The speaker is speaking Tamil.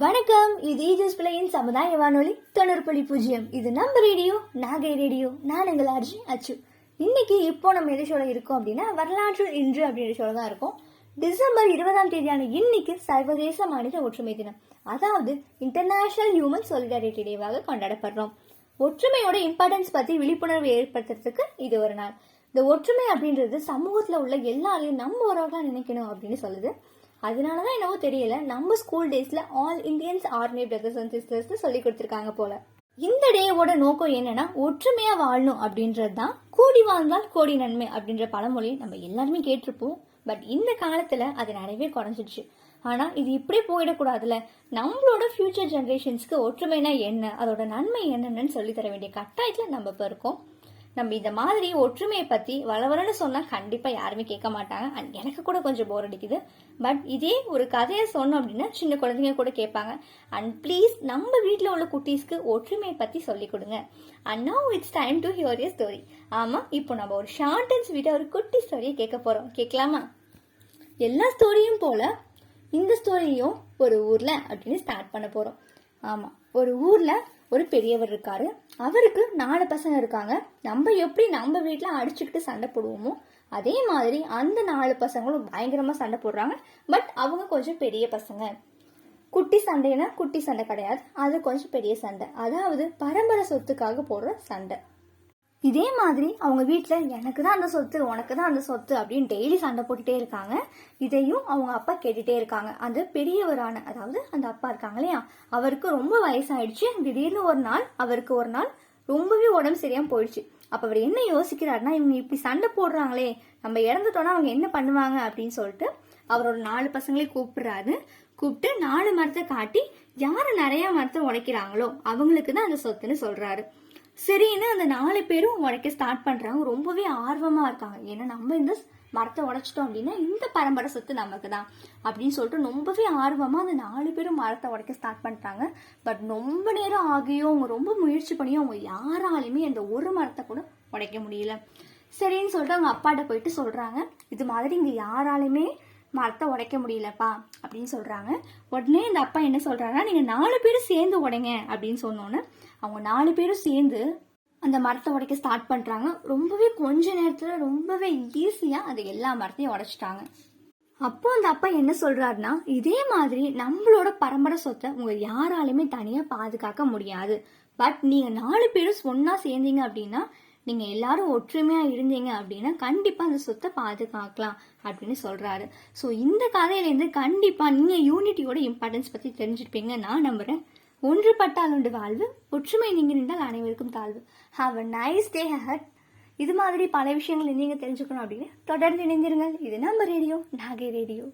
வணக்கம். இது ஈஜஸ் பிள்ளையின் சமுதாய வானொலி 90.0. இது நம்ம ரேடியோ, நாகை ரேடியோ. நான் எங்கள் ஆர்ஜி அச்சு. இன்னைக்கு இப்போ நம்ம எது ஷோல இருக்கோம் அப்படின்னா வரலாற்று இன்று அப்படின்ற ஷோல தான் இருக்கும். டிசம்பர் 20 இன்னைக்கு சர்வதேச மனித ஒற்றுமை தினம், அதாவது இன்டர்நேஷனல் ஹியூமன் சாலிடாரிட்டி டேவாக கொண்டாடப்படுறோம். ஒற்றுமையோட இம்பார்ட்டன்ஸ் பத்தி விழிப்புணர்வு ஏற்படுத்துறதுக்கு இது ஒரு நாள். இந்த ஒற்றுமை அப்படின்றது சமூகத்துல உள்ள எல்லாரையும் நம்ம உறவுகளா நினைக்கணும் அப்படின்னு சொல்லுது. அதனாலதான் என்னவோ தெரியல, நம்ம ஸ்கூல் டேஸ்ல all Indians are my brothers and sisters சொல்லி கொடுத்துருக்காங்க போல. இந்த டேவோட நோக்கம் என்னன்னா ஒற்றுமையா வாழணும் அப்படின்றது தான். கூடி வாழ்ந்தால் கோடி நன்மை அப்படின்ற பழமொழி நம்ம எல்லாருமே கேட்டிருப்போம். பட் இந்த காலத்துல அது நிறையவே குறைஞ்சிடுச்சு. ஆனா இது இப்படியே போயிடக்கூடாதுல. நம்மளோட ஃபியூச்சர் ஜெனரேஷன்ஸ்க்கு ஒற்றுமைனா என்ன, அதோட நன்மை என்னன்னு சொல்லி தர வேண்டிய கட்டாயத்துல நம்ம இப்ப இருக்கோம். நம்ம இந்த மாதிரி ஒற்றுமையை பத்தி வளவலன்னு சொன்னா கண்டிப்பா யாருமே கேட்க மாட்டாங்க. அண்ட் எனக்கு கூட கொஞ்சம் போர் அடிக்குது. பட் இதே ஒரு கதையை சொன்னோம் அப்படின்னா சின்ன குழந்தைங்க கூட கேட்பாங்க. அண்ட் ப்ளீஸ் நம்ம வீட்டில் உள்ள குட்டீஸ்க்கு ஒற்றுமையை பத்தி சொல்லி கொடுங்க. And now it's time to hear a story. ஆமா, இப்போ நம்ம ஒரு ஷார்ட் அண்ட் ஸ்வீட்டா ஒரு குட்டி ஸ்டோரியை கேட்க போறோம். கேட்கலாமா? எல்லா ஸ்டோரியும் போல இந்த ஸ்டோரியும் ஒரு ஊர்ல அப்படின்னு ஸ்டார்ட் பண்ண போறோம். ஆமா, ஒரு ஊர்ல ஒரு பெரியவர் இருக்காரு. அவருக்கு 4 பசங்க இருக்காங்க. நம்ம எப்படி நம்ம வீட்டுல அடிச்சுக்கிட்டு சண்டை போடுவோமோ அதே மாதிரி அந்த 4 பசங்களும் பயங்கரமா சண்டை போடுறாங்க. பட் அவங்க கொஞ்சம் பெரிய பசங்க. குட்டி சண்டைனா குட்டி சண்டை கிடையாது, அது கொஞ்சம் பெரிய சண்டை. அதாவது பரம்பரை சொத்துக்காக போடுற சண்டை. இதே மாதிரி அவங்க வீட்டுல எனக்கு தான் அந்த சொத்து, உனக்கு தான் அந்த சொத்து அப்படின்னு டெய்லி சண்டை போட்டுட்டே இருக்காங்க. இதையும் அவங்க அப்பா கேட்டுட்டே இருக்காங்க. அந்த பெரியவரான, அதாவது அந்த அப்பா இருக்காங்க இல்லையா, அவருக்கு ரொம்ப வயசாயிடுச்சு. திடீர்னு அவருக்கு ஒரு நாள் ரொம்பவே உடம்பு சரியாம போயிடுச்சு. அப்ப அவர் என்ன யோசிக்கிறாருன்னா, இவங்க இப்படி சண்டை போடுறாங்களே, நம்ம இறந்துட்டோம்னா அவங்க என்ன பண்ணுவாங்க அப்படின்னு சொல்லிட்டு அவரோட 4 பசங்களையும் கூப்பிட்டு 4 மரத்தை காட்டி யாரு நிறைய மரத்தை உடைக்கிறாங்களோ அவங்களுக்கு தான் அந்த சொத்துன்னு சொல்றாரு. சரின்னு அந்த 4 பேரும் உடைக்க ஸ்டார்ட் பண்றாங்க. ரொம்பவே ஆர்வமா இருக்காங்க. ஏன்னா நம்ம இந்த மரத்தை உடைச்சிட்டோம் அப்படின்னா இந்த பரம்பரை சொத்து நமக்கு தான் அப்படின்னு சொல்லிட்டு ரொம்பவே ஆர்வமா அந்த 4 பேரும் மரத்தை உடைக்க ஸ்டார்ட் பண்றாங்க. பட் ரொம்ப நேரம் ஆகியும் அவங்க ரொம்ப முயற்சி பண்ணியும் அவங்க யாராலுமே அந்த ஒரு மரத்தை கூட உடைக்க முடியல. சரின்னு சொல்லிட்டு அவங்க அப்பாட்ட போயிட்டு சொல்றாங்க, இது மாதிரி இங்க யாராலுமே மரத்தை உடைக்க முடியலப்பா அப்படின்னு சொல்றாங்க. உடனே இந்த அப்பா என்ன சொல்றாங்கன்னா, நீங்க 4 பேரும் சேர்ந்து உடைங்க அப்படின்னு சொன்னோன்னு அவங்க 4 பேரும் சேர்ந்து அந்த மரத்தை உடைக்க ஸ்டார்ட் பண்றாங்க. ரொம்பவே கொஞ்ச நேரத்துல ரொம்பவே ஈஸியா அந்த எல்லா மரத்தையும் உடைச்சிட்டாங்க. அப்போ அந்த அப்பா என்ன சொல்றாருன்னா, இதே மாதிரி நம்மளோட பரம்பரை சொத்தை உங்க யாராலுமே தனியா பாதுகாக்க முடியாது. பட் நீங்க 4 பேரும் ஒன்னா சேர்ந்தீங்க அப்படின்னா, நீங்க எல்லாரும் ஒற்றுமையா இருந்தீங்க அப்படின்னா கண்டிப்பா அந்த சொத்தை பாதுகாக்கலாம் அப்படின்னு சொல்றாரு. ஸோ இந்த கதையிலேருந்து கண்டிப்பா நீங்க யூனிட்டியோட இம்பார்ட்டன்ஸ் பத்தி தெரிஞ்சிருப்பீங்க நான் நம்புறேன். ஒன்றுபட்டால் உண்டு வாழ்வு, ஒற்றுமை நீங்க நின்றால் அனைவருக்கும் தாழ்வு. Have a nice day ahead. இது மாதிரி பல விஷயங்களை நீங்க தெரிஞ்சுக்கணும் அப்படின்னு தொடர்ந்து இணைந்திருங்கள். இது நம்ம ரேடியோ, நாகை ரேடியோ.